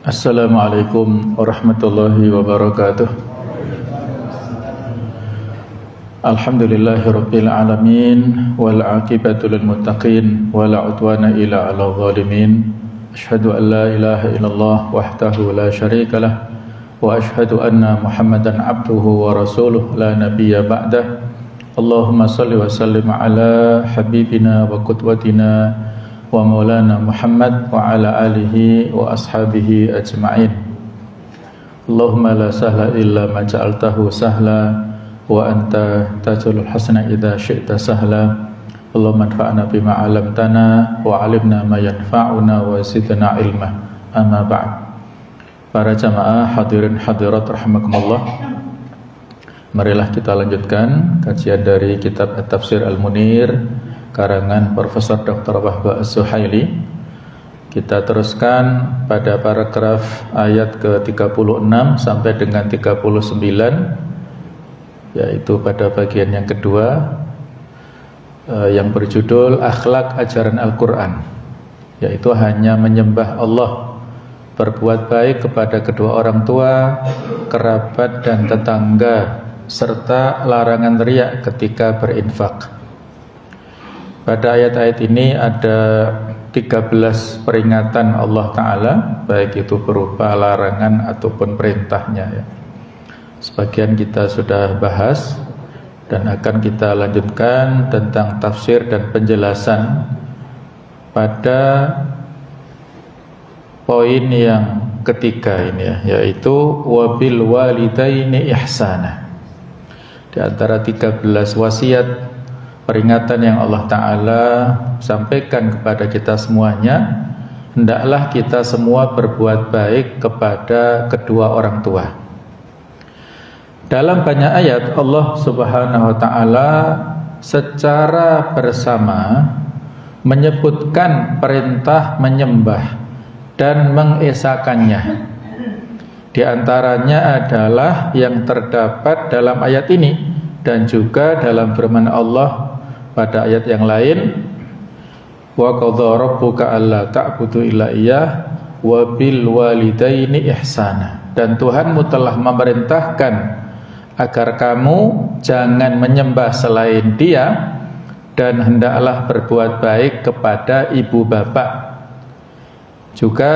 Assalamualaikum warahmatullahi wabarakatuh. Alhamdulillahirabbil alamin wal aqibatu lil muttaqin wala udwana illa 'alal zalimin. Asyhadu an la ilaha illallah wahdahu la syarikalah wa asyhadu anna Muhammadan abduhu wa rasuluh la nabiyya ba'dah. Allahumma shalli wa sallim ala habibina wa qudwatina wa maulana Muhammad wa ala alihi wa ashabihi ajma'in. Allahumma la sahla illa ma ja'altahu sahla wa anta taj'alul hasana idza syi'ta sahla. Allahumma anfa'na bima 'allamtana wa 'allimna ma yanfa'una wa zidna ilma. Amma ba'd. Para jamaah hadirin hadirat rahimakumullah, marilah kita lanjutkan kajian dari kitab At-Tafsir Al-Munir karangan Profesor Dr. Wahbah As-Suhaili. Kita teruskan pada paragraf ayat ke-36 sampai dengan 39, yaitu pada bagian yang kedua, yang berjudul Akhlak Ajaran Al-Quran, yaitu hanya menyembah Allah, berbuat baik kepada kedua orang tua, kerabat dan tetangga, serta larangan riya ketika berinfak. Pada ayat-ayat ini ada 13 peringatan Allah Ta'ala, baik itu berupa larangan ataupun perintahnya ya. Sebagian kita sudah bahas dan akan kita lanjutkan tentang tafsir dan penjelasan pada poin yang ketiga ini ya, yaitu wabil walidaini ihsana. Di antara 13 wasiat peringatan yang Allah Ta'ala sampaikan kepada kita semuanya, hendaklah kita semua berbuat baik kepada kedua orang tua. Dalam banyak ayat Allah Subhanahu wa Ta'ala secara bersama menyebutkan perintah menyembah dan mengesakannya. Di antaranya adalah yang terdapat dalam ayat ini dan juga dalam firman Allah pada ayat yang lain, wa qadha rabbuka alla ta'budu illa iyyah wa bil walidaini ihsana. Dan Tuhanmu telah memerintahkan agar kamu jangan menyembah selain Dia dan hendaklah berbuat baik kepada ibu bapak. Juga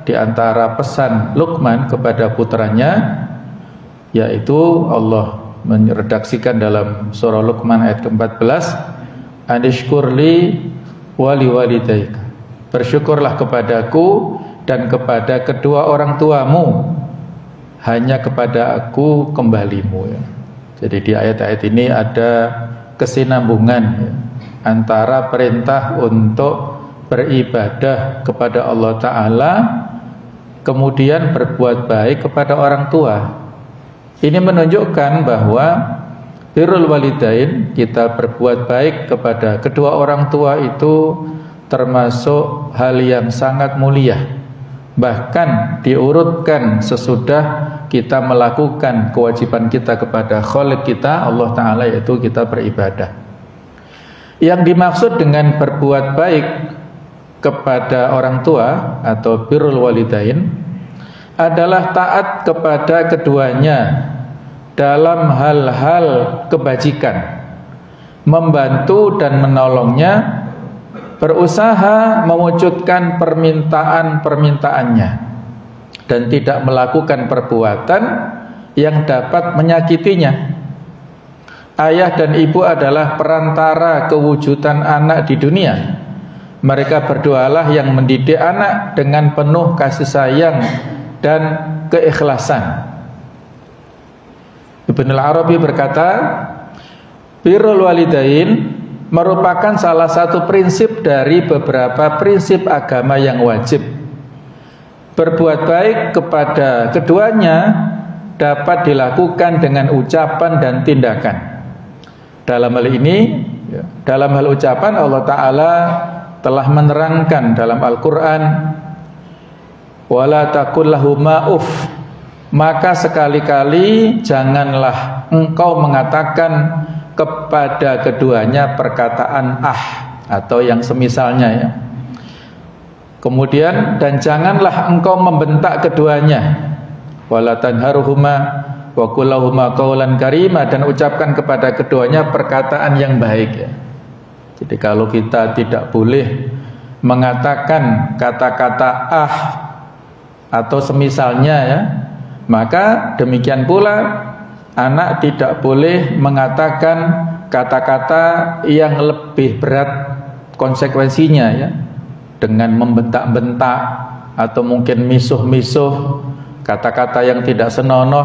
di antara pesan Luqman kepada putranya, yaitu Allah meredaksikan dalam surah Luqman ayat ke-14, anishkurli wali walidaika, bersyukurlah kepadaku dan kepada kedua orang tuamu, hanya kepada aku kembalimu ya. Jadi di ayat-ayat ini ada kesinambungan ya, antara perintah untuk beribadah kepada Allah Ta'ala, kemudian berbuat baik kepada orang tua. Ini menunjukkan bahwa birrul walidain, kita berbuat baik kepada kedua orang tua itu termasuk hal yang sangat mulia. Bahkan diurutkan sesudah kita melakukan kewajiban kita kepada Khaliq kita, Allah Ta'ala, yaitu kita beribadah. Yang dimaksud dengan berbuat baik kepada orang tua atau birrul walidain adalah taat kepada keduanya dalam hal-hal kebajikan, membantu dan menolongnya, berusaha mewujudkan permintaan-permintaannya, dan tidak melakukan perbuatan yang dapat menyakitinya. Ayah dan ibu adalah perantara kewujudan anak di dunia. Mereka berdualah yang mendidik anak dengan penuh kasih sayang dan keikhlasan. Ibnu Arabi berkata, birrul walidain merupakan salah satu prinsip dari beberapa prinsip agama yang wajib. Berbuat baik kepada keduanya dapat dilakukan dengan ucapan dan tindakan. Dalam hal ini, dalam hal ucapan, Allah Ta'ala telah menerangkan dalam Al-Quran, wala taqul lahuma uff, maka sekali-kali janganlah engkau mengatakan kepada keduanya perkataan atau yang semisalnya ya. Kemudian, dan janganlah engkau membentak keduanya. Wala tanharuhuma wa qul lahuma qawlan karima, dan ucapkan kepada keduanya perkataan yang baik ya. Jadi kalau kita tidak boleh mengatakan kata-kata atau semisalnya ya, maka demikian pula anak tidak boleh mengatakan kata-kata yang lebih berat konsekuensinya ya, dengan membentak-bentak atau mungkin misuh-misuh, kata-kata yang tidak senonoh,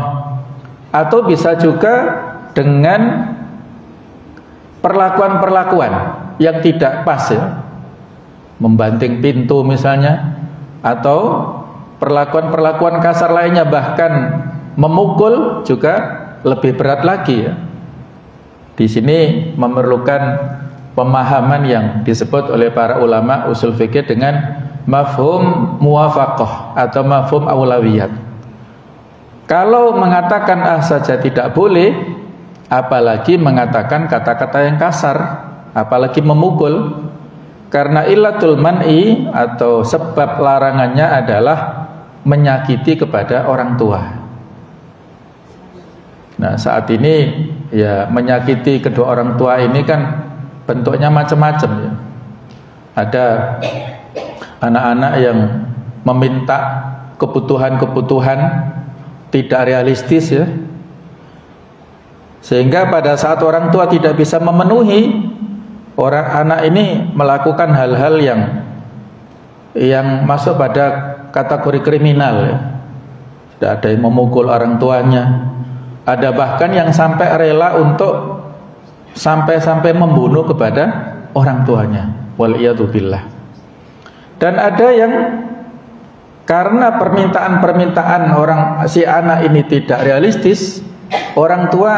atau bisa juga dengan perlakuan-perlakuan yang tidak pas ya, membanting pintu misalnya, atau perlakuan-perlakuan kasar lainnya, bahkan memukul juga lebih berat lagi ya. Di sini memerlukan pemahaman yang disebut oleh para ulama usul fikih dengan mafhum muwafaqah atau mafhum aulawiyat. Kalau mengatakan saja tidak boleh, apalagi mengatakan kata-kata yang kasar, apalagi memukul. Karena illatul man'i atau sebab larangannya adalah menyakiti kepada orang tua. Nah, saat ini ya menyakiti kedua orang tua ini kan bentuknya macam-macam ya. Ada anak-anak yang meminta kebutuhan-kebutuhan tidak realistis ya, sehingga pada saat orang tua tidak bisa memenuhi, orang anak ini melakukan hal-hal yang masuk pada kategori kriminal ya. Ada yang memukul orang tuanya, ada bahkan yang sampai rela untuk sampai membunuh kepada orang tuanya, waliyadzubillah. Dan ada yang karena permintaan-permintaan orang si anak ini tidak realistis, orang tua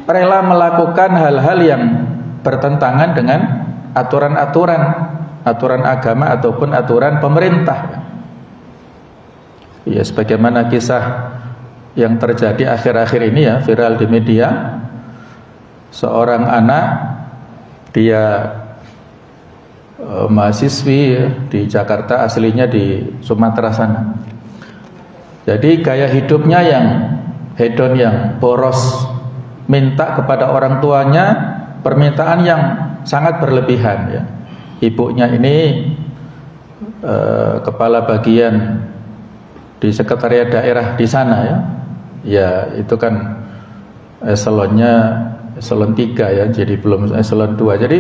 rela melakukan hal-hal yang bertentangan dengan aturan agama ataupun aturan pemerintah. Ya, sebagaimana kisah yang terjadi akhir-akhir ini ya, viral di media. Seorang anak, dia mahasiswi ya, di Jakarta, aslinya di Sumatera sana. Jadi gaya hidupnya yang hedon, yang boros, minta kepada orang tuanya permintaan yang sangat berlebihan ya. Ibunya ini kepala bagian di sekretariat daerah di sana ya. Ya, itu kan eselonnya eselon 3 ya, jadi belum eselon 2. Jadi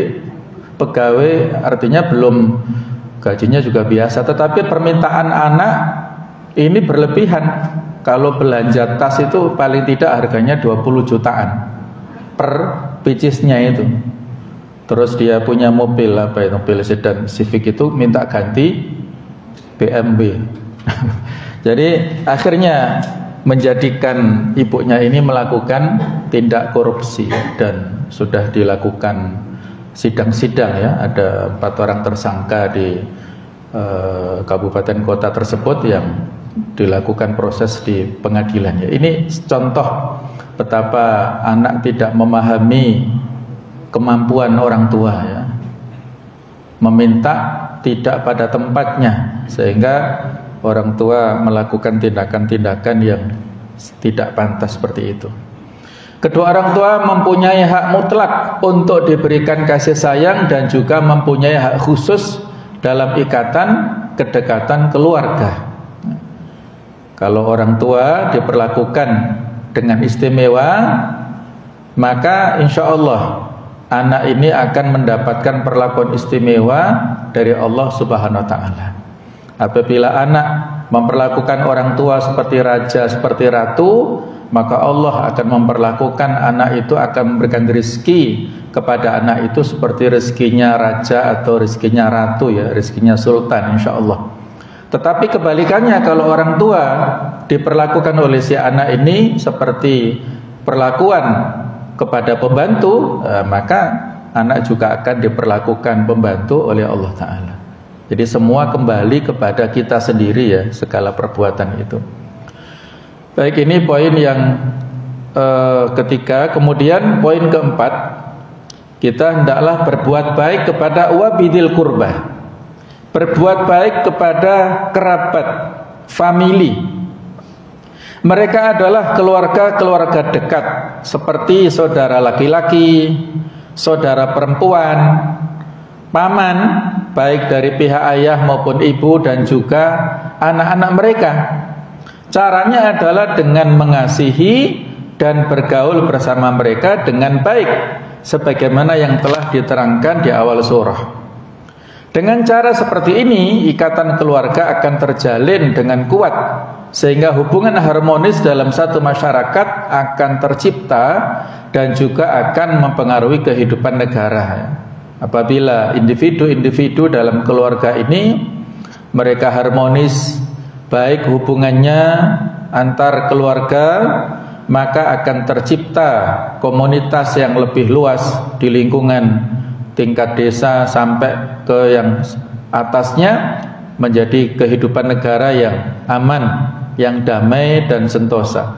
pegawai, artinya belum, gajinya juga biasa, tetapi permintaan anak ini berlebihan. Kalau belanja tas itu paling tidak harganya 20 jutaan per picisnya itu. Terus dia punya mobil, apa itu, mobil sedan Civic itu minta ganti BMW. Jadi akhirnya menjadikan ibunya ini melakukan tindak korupsi, dan sudah dilakukan sidang-sidang ya. Ada 4 orang tersangka di kabupaten kota tersebut yang dilakukan proses di pengadilan ya. Ini contoh betapa anak tidak memahami kemampuan orang tua ya, meminta tidak pada tempatnya, sehingga orang tua melakukan tindakan-tindakan yang tidak pantas seperti itu. Kedua orang tua mempunyai hak mutlak untuk diberikan kasih sayang dan juga mempunyai hak khusus dalam ikatan kedekatan keluarga. Kalau orang tua diperlakukan dengan istimewa, maka insya Allah anak ini akan mendapatkan perlakuan istimewa dari Allah Subhanahu wa Ta'ala. Apabila anak memperlakukan orang tua seperti raja, seperti ratu, maka Allah akan memperlakukan anak itu, akan memberikan rezeki kepada anak itu seperti rezekinya raja atau rezekinya ratu ya, rezekinya sultan insya Allah. Tetapi kebalikannya, kalau orang tua diperlakukan oleh si anak ini seperti perlakuan kepada pembantu, maka anak juga akan diperlakukan pembantu oleh Allah Ta'ala. Jadi semua kembali kepada kita sendiri ya, segala perbuatan itu. Baik, ini poin yang ketiga. Kemudian poin keempat, kita hendaklah berbuat baik kepada wabidil qurbah. berbuat baik kepada kerabat, famili. Mereka adalah keluarga-keluarga dekat, seperti saudara laki-laki, saudara perempuan, paman, baik dari pihak ayah maupun ibu, dan juga anak-anak mereka. Caranya adalah dengan mengasihi dan bergaul bersama mereka dengan baik, sebagaimana yang telah diterangkan di awal surah. Dengan cara seperti ini, ikatan keluarga akan terjalin dengan kuat, sehingga hubungan harmonis dalam satu masyarakat akan tercipta dan juga akan mempengaruhi kehidupan negara. Apabila individu-individu dalam keluarga ini mereka harmonis, baik hubungannya antar keluarga, maka akan tercipta komunitas yang lebih luas di lingkungan tingkat desa sampai ke yang atasnya, menjadi kehidupan negara yang aman, yang damai dan sentosa.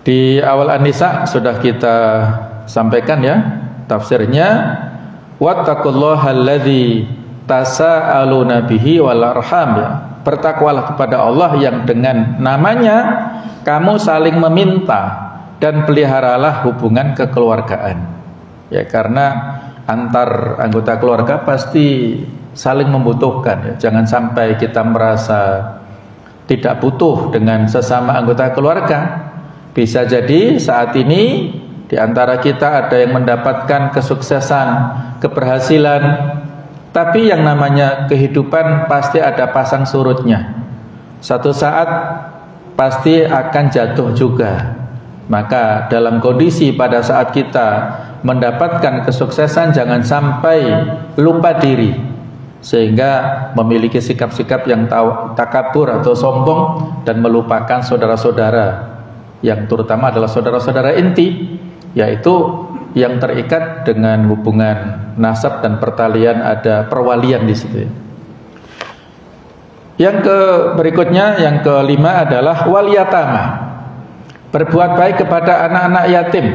Di awal An-Nisa sudah kita sampaikan ya tafsirnya, wattaqullaha alladzi tasaaluna bihi wal arham, ya. Bertakwalah kepada Allah yang dengan namanya kamu saling meminta, dan peliharalah hubungan kekeluargaan. Ya, karena antar anggota keluarga pasti saling membutuhkan, ya. Jangan sampai kita merasa tidak butuh dengan sesama anggota keluarga. Bisa jadi saat ini di antara kita ada yang mendapatkan kesuksesan, keberhasilan, tapi yang namanya kehidupan pasti ada pasang surutnya. Satu saat pasti akan jatuh juga. Maka dalam kondisi pada saat kita mendapatkan kesuksesan, jangan sampai lupa diri sehingga memiliki sikap-sikap yang takabur atau sombong dan melupakan saudara-saudara, yang terutama adalah saudara-saudara inti, yaitu yang terikat dengan hubungan nasab dan pertalian, ada perwalian di situ. Yang berikutnya, yang kelima adalah wal yatama, berbuat baik kepada anak-anak yatim.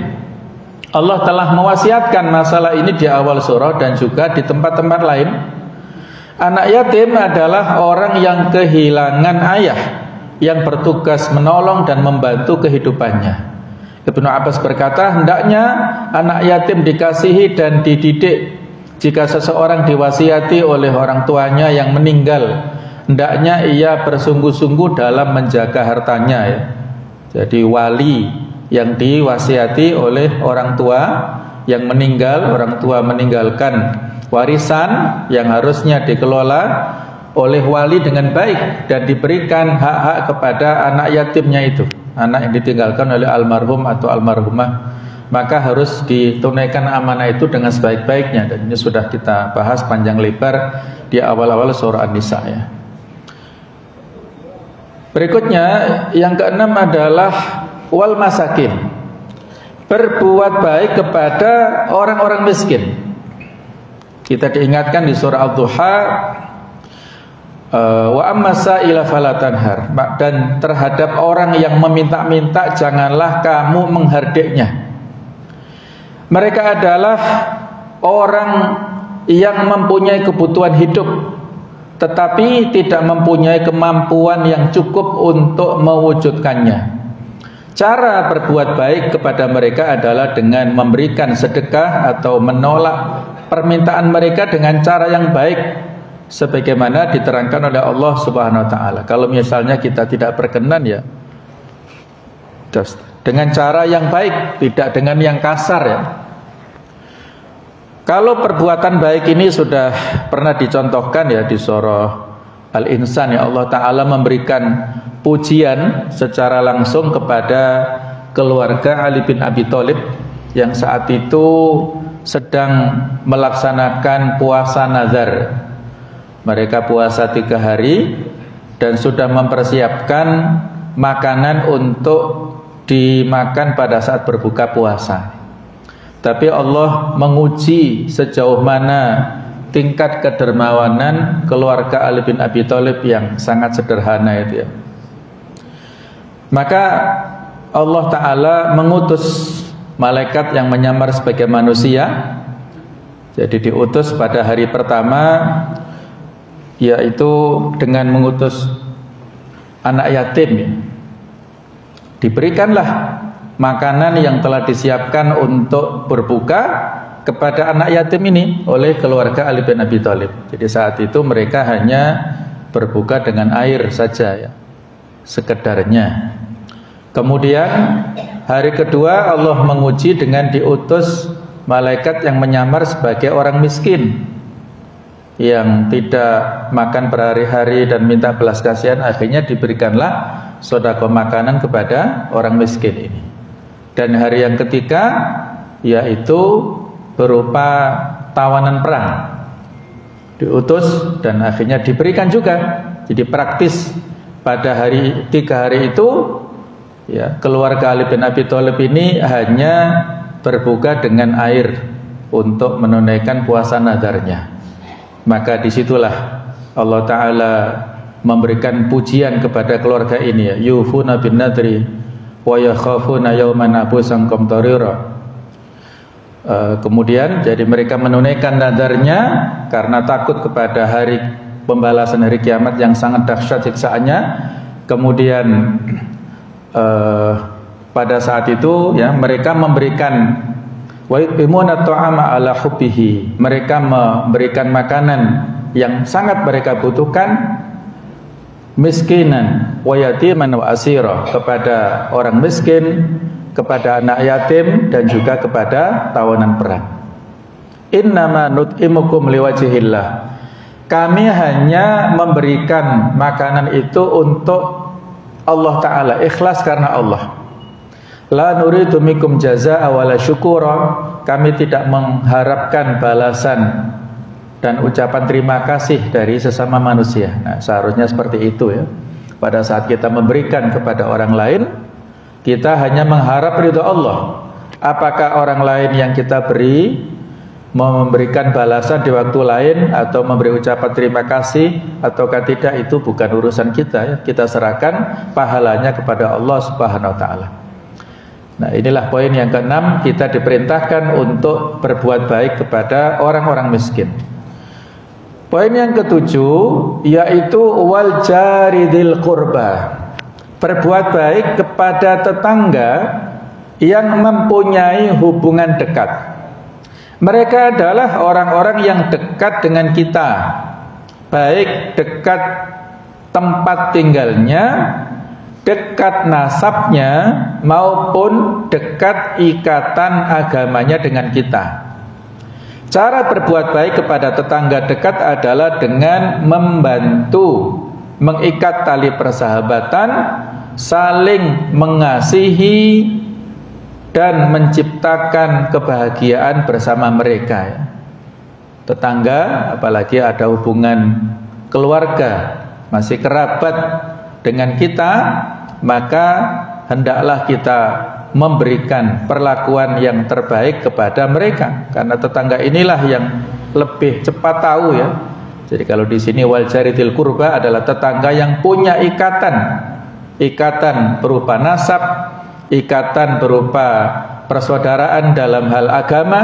Allah telah mewasiatkan masalah ini di awal surah dan juga di tempat-tempat lain. Anak yatim adalah orang yang kehilangan ayah, yang bertugas menolong dan membantu kehidupannya. Ibnu Abbas berkata, hendaknya anak yatim dikasihi dan dididik. Jika seseorang diwasiati oleh orang tuanya yang meninggal, hendaknya ia bersungguh-sungguh dalam menjaga hartanya, ya. Jadi wali yang diwasiati oleh orang tua yang meninggal, orang tua meninggalkan warisan yang harusnya dikelola oleh wali dengan baik dan diberikan hak-hak kepada anak yatimnya itu, anak yang ditinggalkan oleh almarhum atau almarhumah, maka harus ditunaikan amanah itu dengan sebaik-baiknya. Dan ini sudah kita bahas panjang lebar di awal-awal surah An-Nisa, ya. Berikutnya yang keenam adalah wal masakin, berbuat baik kepada orang-orang miskin. Kita diingatkan di surah Ad-Duha, wa amma sa'ila fala tanhar, dan terhadap orang yang meminta-minta janganlah kamu menghardiknya. Mereka adalah orang yang mempunyai kebutuhan hidup tetapi tidak mempunyai kemampuan yang cukup untuk mewujudkannya. Cara berbuat baik kepada mereka adalah dengan memberikan sedekah atau menolak permintaan mereka dengan cara yang baik, sebagaimana diterangkan oleh Allah Subhanahu wa taala. Kalau misalnya kita tidak berkenan, ya dengan cara yang baik, tidak dengan yang kasar, ya. Kalau perbuatan baik ini sudah pernah dicontohkan, ya, di surah Al-Insan, ya. Allah Ta'ala memberikan pujian secara langsung kepada keluarga Ali bin Abi Thalib yang saat itu sedang melaksanakan puasa nazar. Mereka puasa 3 hari dan sudah mempersiapkan makanan untuk dimakan pada saat berbuka puasa. Tapi Allah menguji sejauh mana tingkat kedermawanan keluarga Ali bin Abi Thalib yang sangat sederhana itu, ya. Maka Allah Ta'ala mengutus malaikat yang menyamar sebagai manusia. Jadi diutus pada hari pertama yaitu dengan mengutus anak yatim ya. Diberikanlah makanan yang telah disiapkan untuk berbuka kepada anak yatim ini oleh keluarga Ali bin Abi Thalib. Jadi saat itu mereka hanya berbuka dengan air saja ya, sekedarnya. Kemudian hari kedua Allah menguji dengan diutus malaikat yang menyamar sebagai orang miskin yang tidak makan berhari-hari dan minta belas kasihan. Akhirnya diberikanlah sedekah makanan kepada orang miskin ini. Dan hari yang ketiga yaitu berupa tawanan perang, diutus dan akhirnya diberikan juga. Jadi praktis pada tiga hari itu ya, keluarga Ali bin Abi Thalib ini hanya berbuka dengan air untuk menunaikan puasa nadarnya. Maka disitulah Allah Ta'ala memberikan pujian kepada keluarga ini ya, yufuna bin nadri wa yakhafuna yawman abusan qamtarira. Kemudian jadi mereka menunaikan nadarnya karena takut kepada hari pembalasan hari kiamat yang sangat dahsyat siksaannya. Kemudian pada saat itu ya, mereka memberikan wa yutimuna ta'ama ala hubbihi, mereka memberikan makanan yang sangat mereka butuhkan, miskinan wa yatiman wa asira, kepada orang miskin, kepada anak yatim, dan juga kepada tawanan perang. Innama nut'imukum liwajhillah, kami hanya memberikan makanan itu untuk Allah Ta'ala, ikhlas karena Allah. La nuridu minkum jazaa'a wala syukura, kami tidak mengharapkan balasan dan ucapan terima kasih dari sesama manusia. Nah, seharusnya seperti itu ya. Pada saat kita memberikan kepada orang lain, kita hanya mengharap ridho Allah. Apakah orang lain yang kita beri memberikan balasan di waktu lain atau memberi ucapan terima kasih ataukah tidak, itu bukan urusan kita ya. Kita serahkan pahalanya kepada Allah Subhanahu wa taala. Nah, inilah poin yang keenam, kita diperintahkan untuk berbuat baik kepada orang-orang miskin. Poin yang ketujuh yaitu wal jaridil qurba, berbuat baik kepada tetangga yang mempunyai hubungan dekat. Mereka adalah orang-orang yang dekat dengan kita, baik dekat tempat tinggalnya, dekat nasabnya, maupun dekat ikatan agamanya dengan kita. Cara berbuat baik kepada tetangga dekat adalah dengan membantu, mengikat tali persahabatan, saling mengasihi, dan menciptakan kebahagiaan bersama mereka ya. Tetangga, apalagi ada hubungan keluarga, masih kerabat dengan kita, maka hendaklah kita memberikan perlakuan yang terbaik kepada mereka, karena tetangga inilah yang lebih cepat tahu ya. Jadi kalau di sini wal jaridil qurba adalah tetangga yang punya ikatan berupa nasab, ikatan berupa persaudaraan dalam hal agama,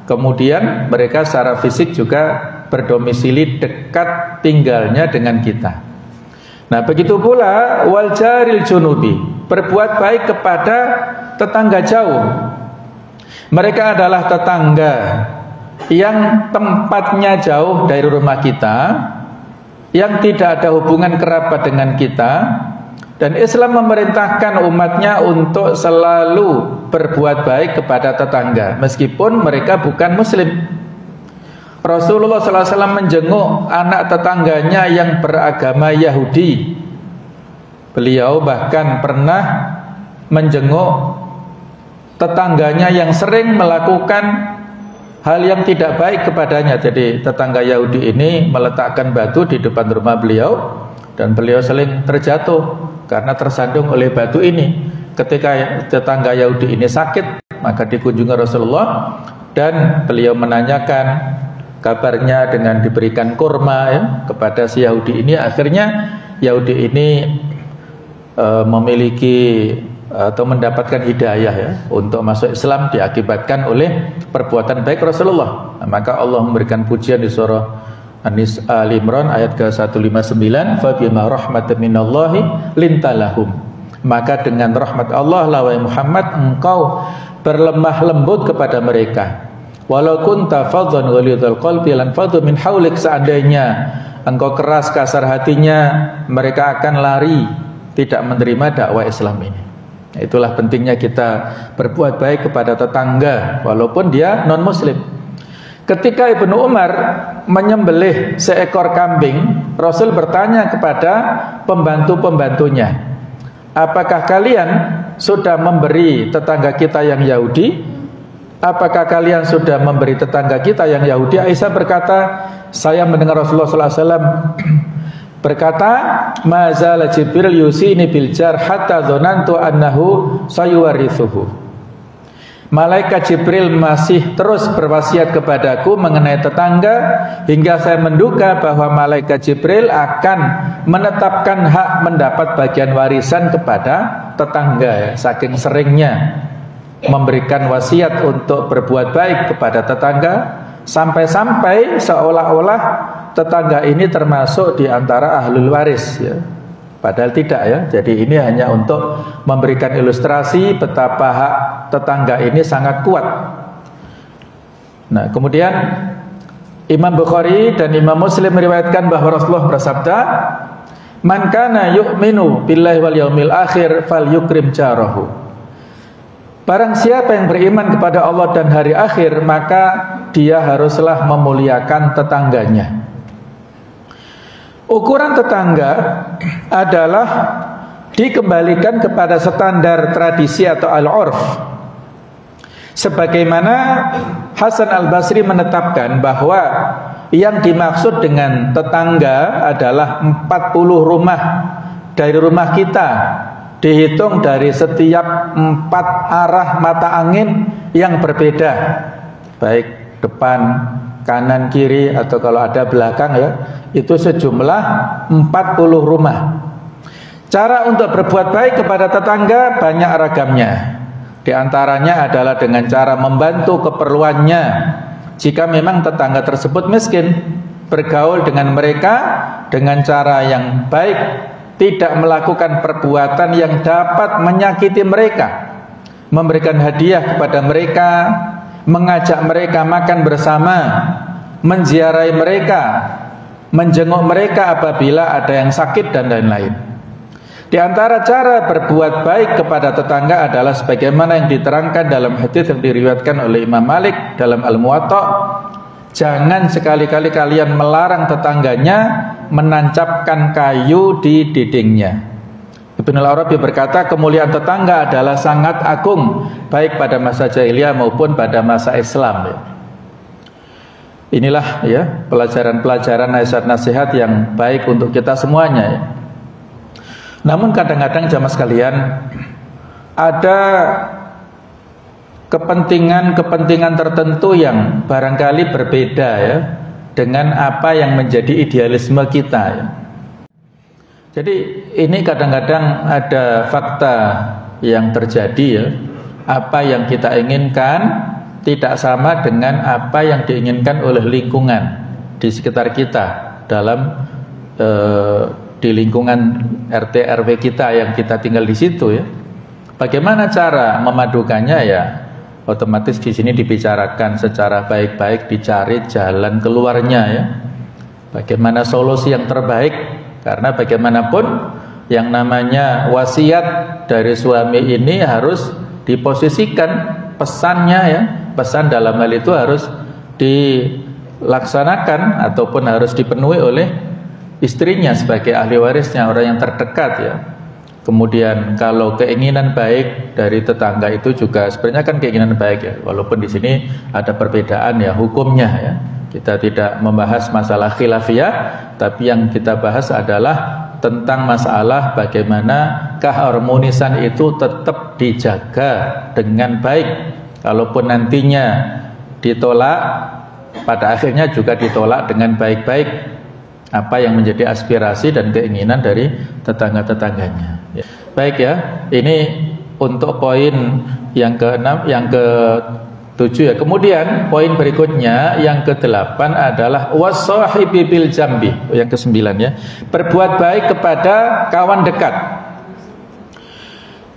kemudian mereka secara fisik juga berdomisili dekat tinggalnya dengan kita. Nah, begitu pula wal jaril junubi, berbuat baik kepada tetangga jauh. Mereka adalah tetangga yang tempatnya jauh dari rumah kita, yang tidak ada hubungan kerabat dengan kita. Dan Islam memerintahkan umatnya untuk selalu berbuat baik kepada tetangga meskipun mereka bukan muslim. Rasulullah SAW menjenguk anak tetangganya yang beragama Yahudi. Beliau bahkan pernah menjenguk tetangganya yang sering melakukan hal yang tidak baik kepadanya. Jadi tetangga Yahudi ini meletakkan batu di depan rumah beliau, dan beliau sering terjatuh karena tersandung oleh batu ini. Ketika tetangga Yahudi ini sakit, maka dikunjungi Rasulullah dan beliau menanyakan kabarnya dengan diberikan kurma ya, kepada si Yahudi ini. Akhirnya Yahudi ini memiliki atau mendapatkan hidayah ya untuk masuk Islam, diakibatkan oleh perbuatan baik Rasulullah. Nah, maka Allah memberikan pujian di surah Al-Imran ayat ke-159, fa bima rahmatin minallahi lintalahum, maka dengan rahmat Allah lah wahai Muhammad engkau berlemah lembut kepada mereka. Walau kunta fadhan ghalidhal qalbi lan fadhu min haulik, seandainya engkau keras kasar hatinya, mereka akan lari, tidak menerima dakwah Islam ini. Itulah pentingnya kita berbuat baik kepada tetangga walaupun dia non muslim. Ketika Ibnu Umar menyembelih seekor kambing, Rasul bertanya kepada pembantu-pembantunya, apakah kalian sudah memberi tetangga kita yang Yahudi? Apakah kalian sudah memberi tetangga kita yang Yahudi? Aisyah berkata, saya mendengar Rasulullah SAW berkata, mazala Jibril yusini bil jar hatta dzanantu annahu sayuwarithuhu. Malaikat Jibril masih terus berwasiat kepadaku mengenai tetangga hingga saya menduga bahwa malaikat Jibril akan menetapkan hak mendapat bagian warisan kepada tetangga, ya. Saking seringnya memberikan wasiat untuk berbuat baik kepada tetangga, sampai-sampai seolah-olah tetangga ini termasuk di antara ahlul waris, ya. Padahal tidak, ya. Jadi ini hanya untuk memberikan ilustrasi betapa hak tetangga ini sangat kuat. Nah, kemudian Imam Bukhari dan Imam Muslim meriwayatkan bahwa Rasulullah bersabda, man kana yu'minu billahi wal yaumil akhir falyukrim jarahu. Barang siapa yang beriman kepada Allah dan hari akhir, maka dia haruslah memuliakan tetangganya. Ukuran tetangga adalah dikembalikan kepada standar tradisi atau al-urf. Sebagaimana Hasan al-Basri menetapkan bahwa yang dimaksud dengan tetangga adalah 40 rumah dari rumah kita, dihitung dari setiap 4 arah mata angin yang berbeda, baik depan, kanan, kiri, atau kalau ada belakang, ya, itu sejumlah 40 rumah. Cara untuk berbuat baik kepada tetangga banyak ragamnya. Di antaranya adalah dengan cara membantu keperluannya. Jika memang tetangga tersebut miskin, bergaul dengan mereka dengan cara yang baik, tidak melakukan perbuatan yang dapat menyakiti mereka, memberikan hadiah kepada mereka, mengajak mereka makan bersama, menziarahi mereka, menjenguk mereka apabila ada yang sakit, dan lain-lain. Di antara cara berbuat baik kepada tetangga adalah sebagaimana yang diterangkan dalam hadis yang diriwayatkan oleh Imam Malik dalam Al-Muwatta, jangan sekali-kali kalian melarang tetangganya menancapkan kayu di dindingnya. Ibnu Al-Arabi berkata, kemuliaan tetangga adalah sangat agung, baik pada masa jahiliyah maupun pada masa Islam, ya. Inilah, ya, pelajaran-pelajaran nasihat-nasihat yang baik untuk kita semuanya, ya. Namun kadang-kadang jamaah sekalian, ada kepentingan-kepentingan tertentu yang barangkali berbeda, ya, dengan apa yang menjadi idealisme kita, ya. Jadi ini kadang-kadang ada fakta yang terjadi, ya. Apa yang kita inginkan tidak sama dengan apa yang diinginkan oleh lingkungan di sekitar kita, dalam di lingkungan RT RW kita yang kita tinggal di situ, ya. Bagaimana cara memadukannya, ya? Otomatis di sini dibicarakan secara baik-baik, dicari jalan keluarnya, ya. Bagaimana solusi yang terbaik, karena bagaimanapun yang namanya wasiat dari suami ini harus diposisikan pesannya, ya. Pesan dalam hal itu harus dilaksanakan ataupun harus dipenuhi oleh istrinya sebagai ahli warisnya, orang yang terdekat, ya. Kemudian kalau keinginan baik dari tetangga itu juga sebenarnya kan keinginan baik, ya, walaupun di sini ada perbedaan, ya, hukumnya, ya. Kita tidak membahas masalah khilafiyah, tapi yang kita bahas adalah tentang masalah bagaimana keharmonisan itu tetap dijaga dengan baik. Kalaupun nantinya ditolak, pada akhirnya juga ditolak dengan baik-baik apa yang menjadi aspirasi dan keinginan dari tetangga-tetangganya, ya. Baik, ya, ini untuk poin yang ke-6, yang ke-7 7 ya. Kemudian poin berikutnya yang ke-8 adalah wasahibi bil jambi. Yang ke-9 ya. Berbuat baik kepada kawan dekat.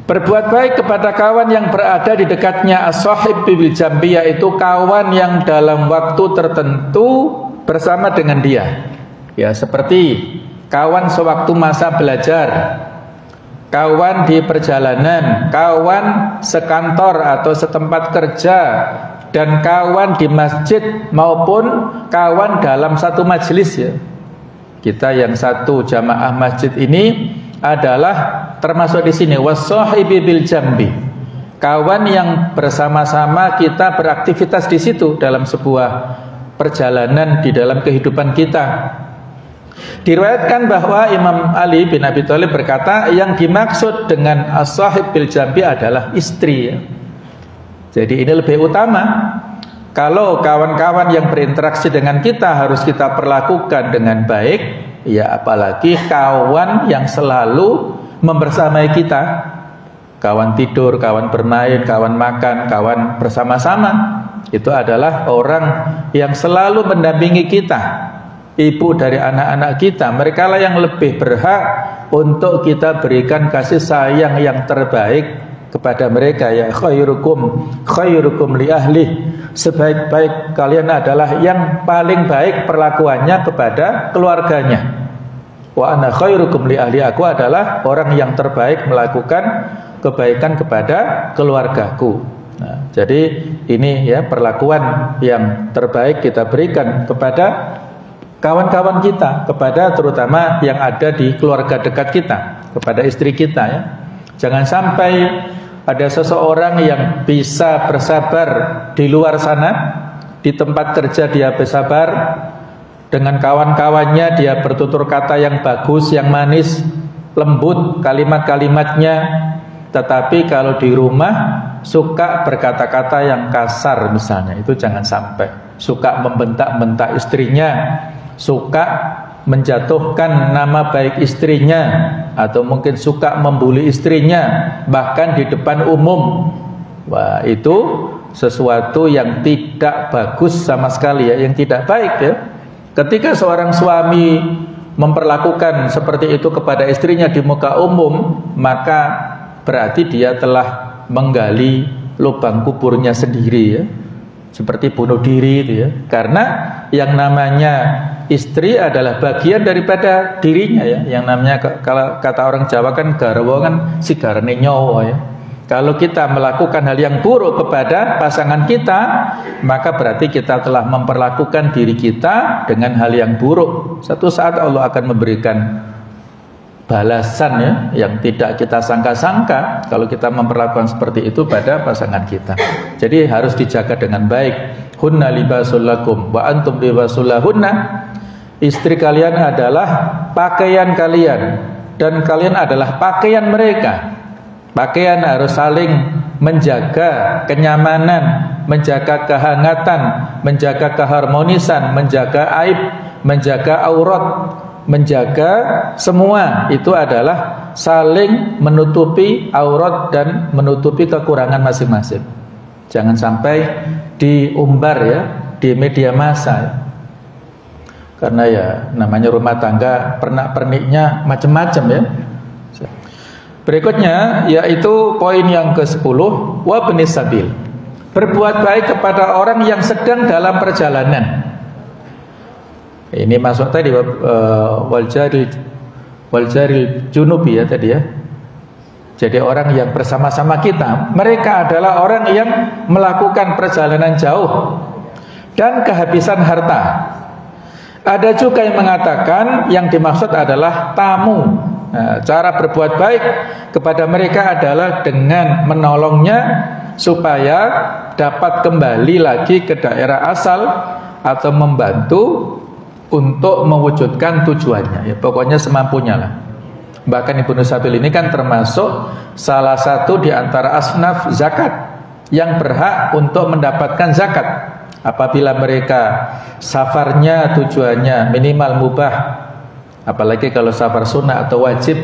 Berbuat baik kepada kawan yang berada di dekatnya, as-sahib bil jambi, yaitu kawan yang dalam waktu tertentu bersama dengan dia. Ya, seperti kawan sewaktu masa belajar, kawan di perjalanan, kawan sekantor atau setempat kerja, dan kawan di masjid maupun kawan dalam satu majelis ya. Kita yang satu jamaah masjid ini adalah termasuk di sini wasahibi bil jambi. Kawan yang bersama-sama kita beraktivitas di situ dalam sebuah perjalanan di dalam kehidupan kita. Diriwayatkan bahwa Imam Ali bin Abi Thalib berkata, yang dimaksud dengan as-sahib bil jambi adalah istri ya. Jadi ini lebih utama. Kalau kawan-kawan yang berinteraksi dengan kita harus kita perlakukan dengan baik, ya apalagi kawan yang selalu membersamai kita. Kawan tidur, kawan bermain, kawan makan, kawan bersama-sama. Itu adalah orang yang selalu mendampingi kita. Ibu dari anak-anak kita, mereka lah yang lebih berhak untuk kita berikan kasih sayang yang terbaik kepada mereka ya. Khairukum li ahli, sebaik-baik kalian adalah yang paling baik perlakuannya kepada keluarganya. Wa ana khairukum li ahli, aku adalah orang yang terbaik melakukan kebaikan kepada keluargaku. Nah, jadi ini ya perlakuan yang terbaik kita berikan kepada kawan-kawan kita, kepada terutama yang ada di keluarga dekat kita, kepada istri kita ya. Jangan sampai ada seseorang yang bisa bersabar di luar sana, di tempat kerja dia bersabar, dengan kawan-kawannya dia bertutur kata yang bagus, yang manis, lembut kalimat-kalimatnya, tetapi kalau di rumah suka berkata-kata yang kasar misalnya, itu jangan sampai. Suka membentak-bentak istrinya, suka menjatuhkan nama baik istrinya, atau mungkin suka membuli istrinya bahkan di depan umum. Wah, itu sesuatu yang tidak bagus sama sekali ya, yang tidak baik ya. Ketika seorang suami memperlakukan seperti itu kepada istrinya di muka umum, maka berarti dia telah menggali lubang kuburnya sendiri ya. Seperti bunuh diri itu ya. Karena yang namanya istri adalah bagian daripada dirinya ya. Yang namanya kalau kata orang Jawa kan garwa kan sigarane nyawa ya. Kalau kita melakukan hal yang buruk kepada pasangan kita, maka berarti kita telah memperlakukan diri kita dengan hal yang buruk. Satu saat Allah akan memberikan balasan ya, yang tidak kita sangka-sangka kalau kita memperlakukan seperti itu pada pasangan kita. Jadi harus dijaga dengan baik. Hunna libasul lakum wa antum libasul lahunna. Istri kalian adalah pakaian kalian dan kalian adalah pakaian mereka. Pakaian harus saling menjaga kenyamanan, menjaga kehangatan, menjaga keharmonisan, menjaga aib, menjaga aurat, menjaga semua itu adalah saling menutupi aurat dan menutupi kekurangan masing-masing. Jangan sampai diumbar ya di media massa. Karena ya namanya rumah tangga pernak-perniknya macam-macam ya. Berikutnya yaitu poin yang ke-10, wabnis sabil. Berbuat baik kepada orang yang sedang dalam perjalanan. Ini masuk tadi waljaril junubi ya tadi ya. Jadi orang yang bersama-sama kita, mereka adalah orang yang melakukan perjalanan jauh dan kehabisan harta. Ada juga yang mengatakan yang dimaksud adalah tamu. Nah, cara berbuat baik kepada mereka adalah dengan menolongnya supaya dapat kembali lagi ke daerah asal atau membantu untuk mewujudkan tujuannya. Ya, pokoknya semampunya lah. Bahkan Ibnu Sabil ini kan termasuk salah satu di antara asnaf zakat yang berhak untuk mendapatkan zakat. Apabila mereka safarnya tujuannya minimal mubah, apalagi kalau safar sunnah atau wajib,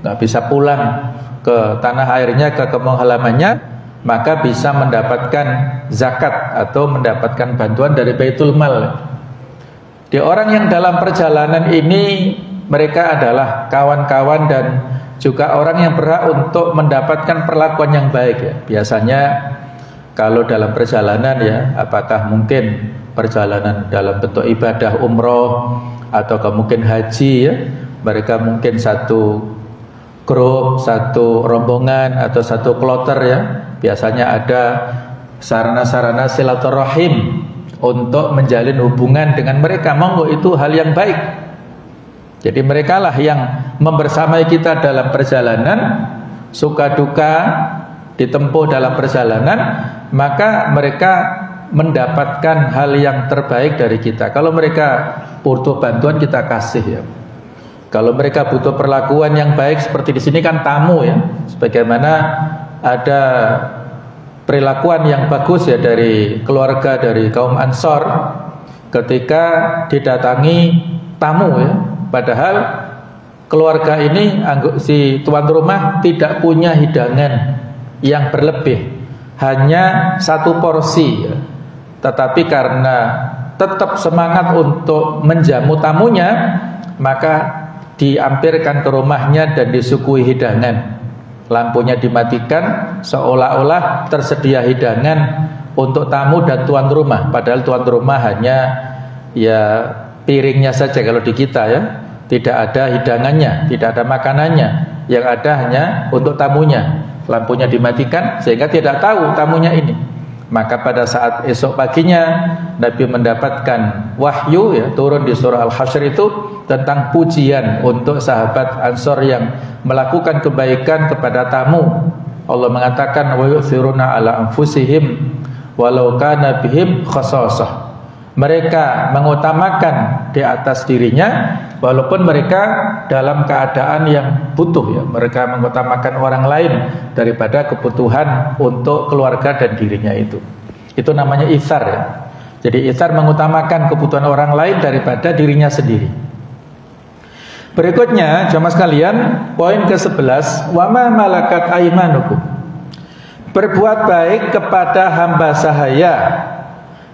nggak bisa pulang ke tanah airnya, ke kampung halamannya, maka bisa mendapatkan zakat atau mendapatkan bantuan dari Baitul Mal. Di orang yang dalam perjalanan ini, mereka adalah kawan-kawan dan juga orang yang berhak untuk mendapatkan perlakuan yang baik ya. Biasanya kalau dalam perjalanan ya, apakah mungkin perjalanan dalam bentuk ibadah umroh atau mungkin haji ya, mereka mungkin satu grup, satu rombongan atau satu kloter ya, biasanya ada sarana-sarana silaturahim untuk menjalin hubungan dengan mereka. Monggo, itu hal yang baik. Jadi merekalah yang membersamai kita dalam perjalanan, suka duka ditempuh dalam perjalanan, maka mereka mendapatkan hal yang terbaik dari kita. Kalau mereka butuh bantuan, kita kasih ya. Kalau mereka butuh perlakuan yang baik, seperti di sini kan tamu ya, sebagaimana ada perilakuan yang bagus ya dari keluarga dari kaum Ansor ketika didatangi tamu ya. Padahal keluarga ini, si tuan rumah tidak punya hidangan yang berlebih, hanya satu porsi ya. Tetapi karena tetap semangat untuk menjamu tamunya, maka diampirkan ke rumahnya dan disuguhi hidangan. Lampunya dimatikan, seolah-olah tersedia hidangan untuk tamu dan tuan rumah. Padahal tuan rumah hanya ya piringnya saja kalau di kita ya, tidak ada hidangannya, tidak ada makanannya, yang ada hanya untuk tamunya. Lampunya dimatikan sehingga tidak tahu tamunya ini. Maka pada saat esok paginya Nabi mendapatkan wahyu ya, turun di surah Al-Hasyr itu tentang pujian untuk sahabat Ansor yang melakukan kebaikan kepada tamu. Allah mengatakan wa yu'thiruna ala anfusihim walau kana bihim khasasah. Mereka mengutamakan di atas dirinya walaupun mereka dalam keadaan yang butuh ya. Mereka mengutamakan orang lain daripada kebutuhan untuk keluarga dan dirinya itu. Itu namanya itsar ya. Jadi itsar mengutamakan kebutuhan orang lain daripada dirinya sendiri. Berikutnya jamaah sekalian, poin ke-11, wa ma malakat aymanukum. Berbuat baik kepada hamba sahaya,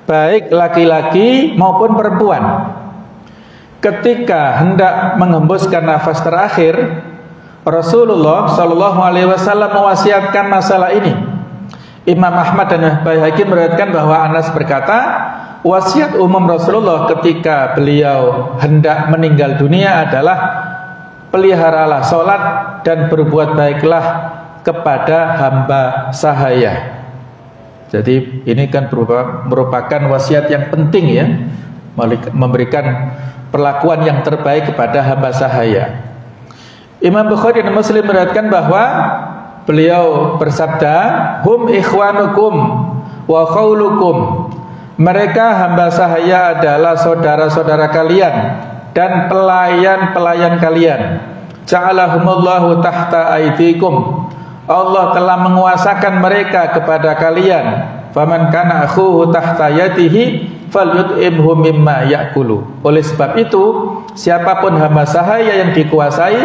baik laki-laki maupun perempuan. Ketika hendak menghembuskan nafas terakhir, Rasulullah Shallallahu Alaihi Wasallam mewasiatkan masalah ini. Imam Ahmad dan Baihaqi meriwayatkan bahwa Anas berkata, wasiat umum Rasulullah ketika beliau hendak meninggal dunia adalah peliharalah sholat dan berbuat baiklah kepada hamba sahaya. Jadi ini kan merupakan wasiat yang penting ya, memberikan perlakuan yang terbaik kepada hamba sahaya. Imam Bukhari dan Muslim meriwayatkan bahwa beliau bersabda, hum ikhwanukum wa khawlukum. Mereka hamba sahaya adalah saudara-saudara kalian dan pelayan-pelayan kalian. Ja'alahumullahu tahta aidikum. Allah telah menguasakan mereka kepada kalian. Faman kana akhuhu tahta yadihi falyut'imhu mimma ya'kulu. Oleh sebab itu, siapapun hamba sahaya yang dikuasai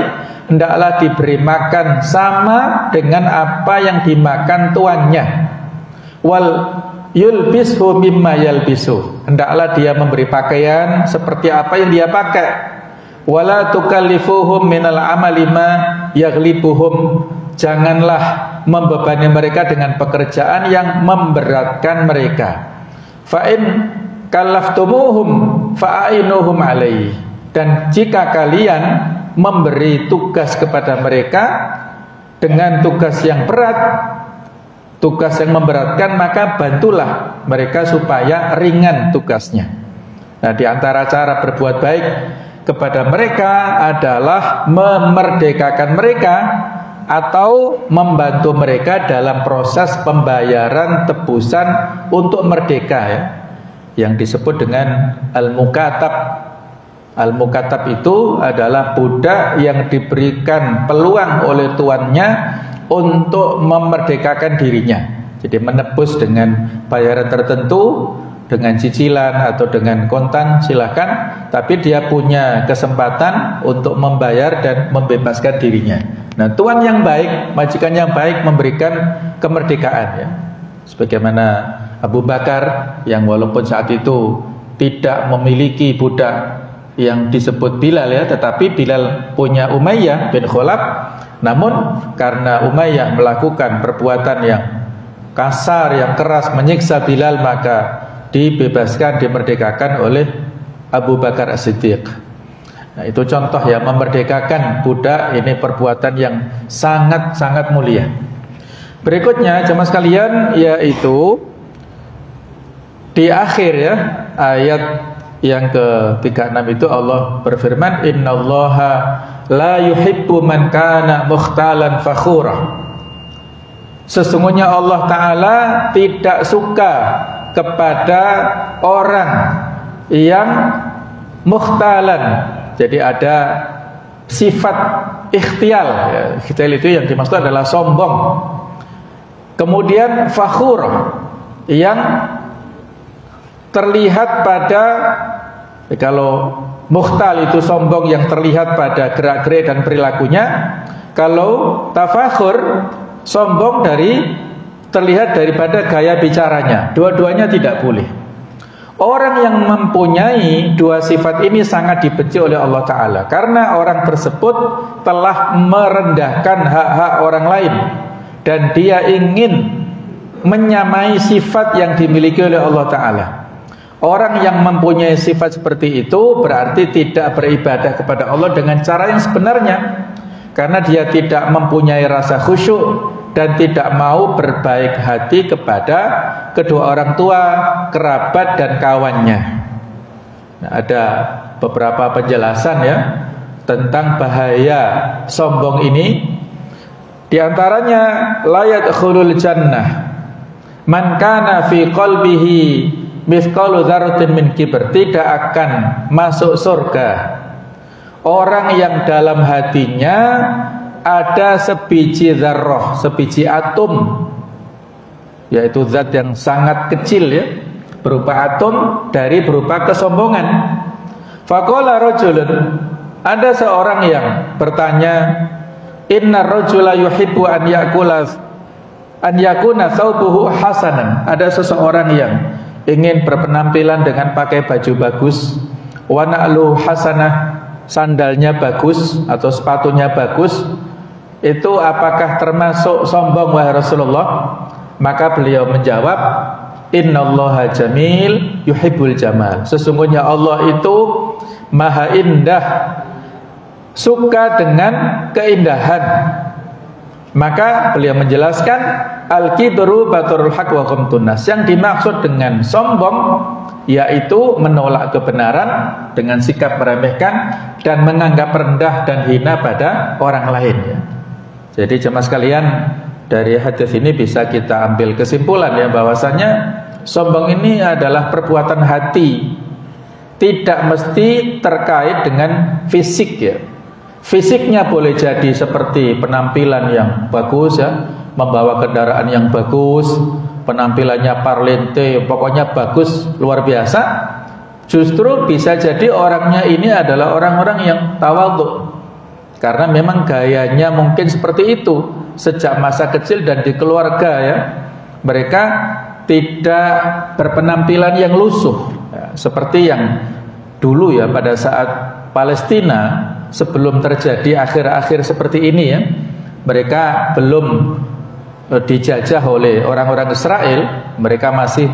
hendaklah diberi makan sama dengan apa yang dimakan tuannya. Wal yulbishu mimma yalbisu. Hendaklah dia memberi pakaian seperti apa yang dia pakai. Wala tukallifuhum minal amali ma yaghlibuhum. Janganlah membebani mereka dengan pekerjaan yang memberatkan mereka. Fa'in kallaftumuhum fa'ainuhum alaihi. Dan jika kalian memberi tugas kepada mereka dengan tugas yang berat, tugas yang memberatkan, maka bantulah mereka supaya ringan tugasnya. Nah, di antara cara berbuat baik kepada mereka adalah memerdekakan mereka atau membantu mereka dalam proses pembayaran tebusan untuk merdeka ya, yang disebut dengan al-mukatab. Al-mukatab itu adalah budak yang diberikan peluang oleh tuannya untuk memerdekakan dirinya. Jadi menebus dengan bayaran tertentu dengan cicilan atau dengan kontan silakan, tapi dia punya kesempatan untuk membayar dan membebaskan dirinya. Nah, tuan yang baik, majikan yang baik memberikan kemerdekaan ya. Sebagaimana Abu Bakar yang walaupun saat itu tidak memiliki budak yang disebut Bilal ya, tetapi Bilal punya Umayyah bin Khalaf. Namun karena Umayyah melakukan perbuatan yang kasar, yang keras, menyiksa Bilal, maka dibebaskan, dimerdekakan oleh Abu Bakar As-Siddiq. Nah, itu contoh ya, memerdekakan budak ini perbuatan yang sangat-sangat mulia. Berikutnya jemaah sekalian, yaitu di akhir ya ayat yang ke-36 itu Allah berfirman, innallaha la yuhibbu man kana mukhtalan fakhura. Sesungguhnya Allah Ta'ala tidak suka kepada orang yang mukhtalan. Jadi ada sifat ikhtial ya. Ikhtial itu yang dimaksud adalah sombong. Kemudian fakhur, yang terlihat pada, kalau mukhtal itu sombong yang terlihat pada gerak-gerik dan perilakunya. Kalau tafakhur, sombong terlihat daripada gaya bicaranya. Dua-duanya tidak boleh. Orang yang mempunyai dua sifat ini sangat dibenci oleh Allah Ta'ala, karena orang tersebut telah merendahkan hak-hak orang lain, dan dia ingin menyamai sifat yang dimiliki oleh Allah Ta'ala. Orang yang mempunyai sifat seperti itu berarti tidak beribadah kepada Allah dengan cara yang sebenarnya, karena dia tidak mempunyai rasa khusyuk dan tidak mau berbaik hati kepada kedua orang tua, kerabat dan kawannya. Nah, ada beberapa penjelasan ya tentang bahaya sombong ini. Di antaranya, la yadkhulul jannah man kana fi qalbihi mithqalu dzarratin min kibr. Tidak akan masuk surga orang yang dalam hatinya ada sebiji dzarrah, sebiji atom, yaitu zat yang sangat kecil ya, berupa atom, berupa kesombongan. Faqala rajulun, ada seorang yang bertanya, inna rajula yuhibbu an yakuna thawbuhu hasanan. Ada seseorang yang ingin berpenampilan dengan pakai baju bagus, wa na'lu hasanah, sandalnya bagus atau sepatunya bagus. Itu apakah termasuk sombong wahai Rasulullah? Maka beliau menjawab, innallaha jamil yuhibbul jamal. Sesungguhnya Allah itu maha indah, suka dengan keindahan. Maka beliau menjelaskan, al-kibru baturul haq wa ghamtun nas. Yang dimaksud dengan sombong yaitu menolak kebenaran dengan sikap meremehkan dan menganggap rendah dan hina pada orang lain ya. Jadi jemaah sekalian, dari hadis ini bisa kita ambil kesimpulan ya, bahwasanya sombong ini adalah perbuatan hati, tidak mesti terkait dengan fisik ya. Fisiknya boleh jadi seperti penampilan yang bagus ya, membawa kendaraan yang bagus, penampilannya parlente, pokoknya bagus luar biasa. Justru bisa jadi orangnya ini adalah orang-orang yang tawadhu, karena memang gayanya mungkin seperti itu sejak masa kecil dan di keluarga ya. Mereka tidak berpenampilan yang lusuh ya, seperti yang dulu ya pada saat Palestina sebelum terjadi akhir-akhir seperti ini ya. Mereka belum dijajah oleh orang-orang Israel, mereka masih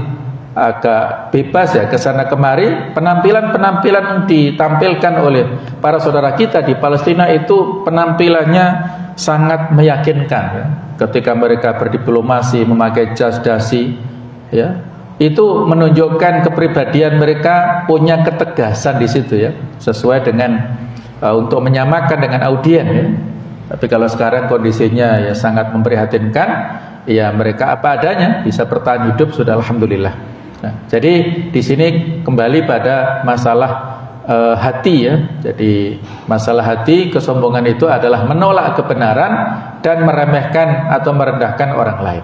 agak bebas ya kesana kemari. Penampilan-penampilan ditampilkan oleh para saudara kita di Palestina itu penampilannya sangat meyakinkan ya. Ketika mereka berdiplomasi memakai jas dasi ya, itu menunjukkan kepribadian mereka punya ketegasan di situ ya, sesuai dengan untuk menyamakan dengan audien ya. Tapi kalau sekarang kondisinya ya sangat memprihatinkan, ya mereka apa adanya, bisa bertahan hidup sudah alhamdulillah. Nah, jadi di sini kembali pada masalah hati ya. Jadi masalah hati, kesombongan itu adalah menolak kebenaran dan meremehkan atau merendahkan orang lain.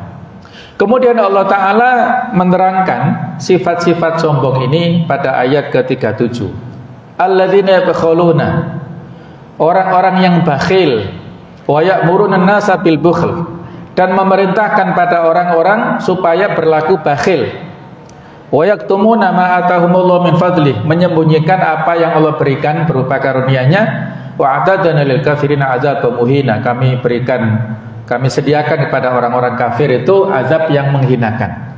Kemudian Allah Ta'ala menerangkan sifat-sifat sombong ini pada ayat ke-37. Alladzina yabkhuluna, orang-orang yang bakhil, wa ya'muruna an-nasa bil bukhl, dan memerintahkan pada orang-orang supaya berlaku bakhil. Wa yaktumuna ma atahumullahu min fadlih, menyembunyikan apa yang Allah berikan berupa karunia-Nya. Wa atadana lil kafirina adzaban muhina, kami sediakan kepada orang-orang kafir itu azab yang menghinakan.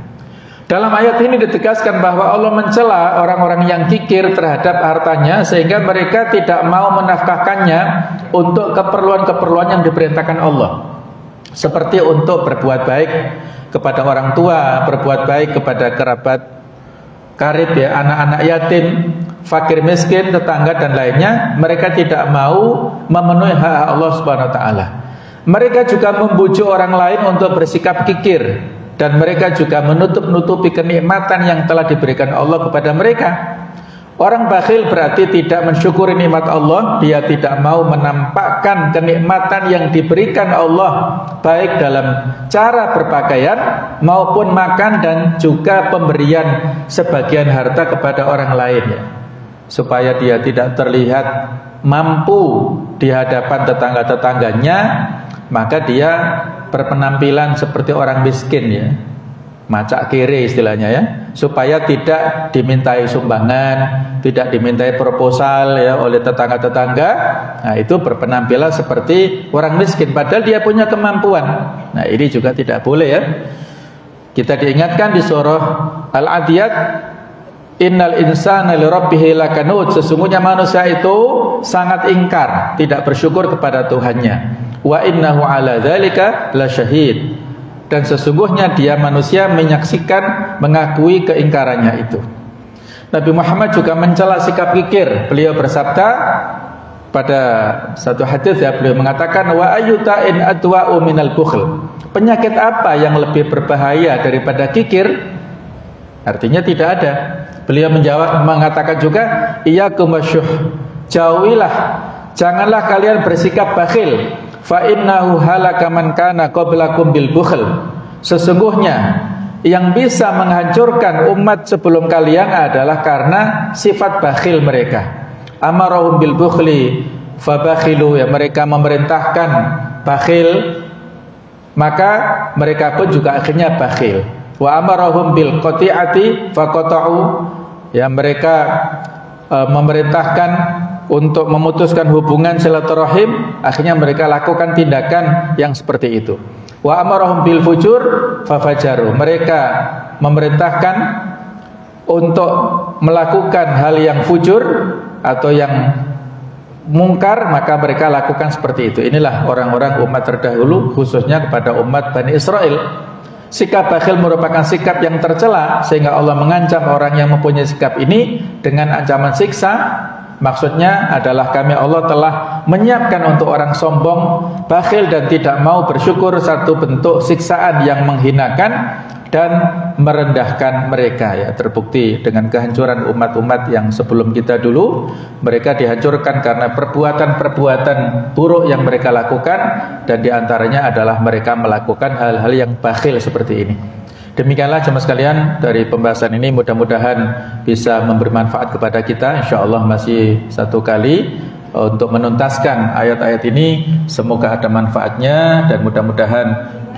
Dalam ayat ini ditegaskan bahwa Allah mencela orang-orang yang kikir terhadap hartanya sehingga mereka tidak mau menafkahkannya untuk keperluan-keperluan yang diperintahkan Allah. Seperti untuk berbuat baik kepada orang tua, berbuat baik kepada kerabat karib ya, anak-anak yatim, fakir miskin, tetangga dan lainnya. Mereka tidak mau memenuhi hak Allah Subhanahu wa taala. Mereka juga membujuk orang lain untuk bersikap kikir, dan mereka juga menutup-nutupi kenikmatan yang telah diberikan Allah kepada mereka. Orang bakhil berarti tidak mensyukuri nikmat Allah, dia tidak mau menampakkan kenikmatan yang diberikan Allah, baik dalam cara berpakaian maupun makan dan juga pemberian sebagian harta kepada orang lain ya, supaya dia tidak terlihat mampu di hadapan tetangga-tetangganya. Maka dia berpenampilan seperti orang miskin ya, macak kiri istilahnya ya, supaya tidak dimintai sumbangan, tidak dimintai proposal ya oleh tetangga-tetangga. Nah, itu berpenampilan seperti orang miskin padahal dia punya kemampuan. Nah, ini juga tidak boleh ya. Kita diingatkan di surah Al-Adiyat, innal insana lirabbih lakanud, sesungguhnya manusia itu sangat ingkar, tidak bersyukur kepada Tuhannya. Wa innahu ala dzalika lasyahid, dan sesungguhnya dia manusia menyaksikan, mengakui keingkarannya itu. Nabi Muhammad juga mencela sikap kikir. Beliau bersabda pada satu hadis ya, beliau mengatakan wa ayyutain adwa'u minal bukhl, penyakit apa yang lebih berbahaya daripada kikir? Artinya tidak ada. Beliau mengatakan juga iyyakum wasyuh, jauhilah, janganlah kalian bersikap bakhil. Fa innahu halaka man kana qablakum bil bukhl, sesungguhnya yang bisa menghancurkan umat sebelum kalian adalah karena sifat bakhil mereka. Amarahum bil bukhli fabakhilu, ya, mereka memerintahkan bakhil, maka mereka pun juga akhirnya bakhil. Wa amarahum bil qati'ati faqata'u, ya, mereka memerintahkan untuk memutuskan hubungan silaturahim, akhirnya mereka lakukan tindakan yang seperti itu. Wa amarahum bil fujur fafajaru, mereka memerintahkan untuk melakukan hal yang fujur atau yang mungkar, maka mereka lakukan seperti itu. Inilah orang-orang umat terdahulu, khususnya kepada umat Bani Israel. Sikap bakhil merupakan sikap yang tercela, sehingga Allah mengancam orang yang mempunyai sikap ini dengan ancaman siksa. Maksudnya adalah kami Allah telah menyiapkan untuk orang sombong, bakhil dan tidak mau bersyukur satu bentuk siksaan yang menghinakan dan merendahkan mereka ya. Terbukti dengan kehancuran umat-umat yang sebelum kita dulu, mereka dihancurkan karena perbuatan-perbuatan buruk yang mereka lakukan, dan diantaranya adalah mereka melakukan hal-hal yang bakhil seperti ini. Demikianlah jemaah sekalian dari pembahasan ini, mudah-mudahan bisa memberi manfaat kepada kita. InsyaAllah masih satu kali untuk menuntaskan ayat-ayat ini. Semoga ada manfaatnya dan mudah-mudahan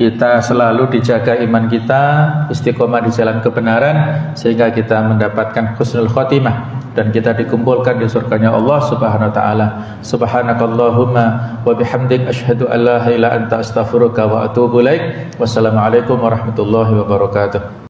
kita selalu dijaga iman kita, istiqomah di jalan kebenaran, sehingga kita mendapatkan husnul khotimah dan kita dikumpulkan di surganya Allah Subhanahu wa taala. Subhanakallahumma wa bihamdik asyhadu an la ilaha illa anta astaghfiruka wa atubu ilaik. Wassalamualaikum warahmatullahi wabarakatuh.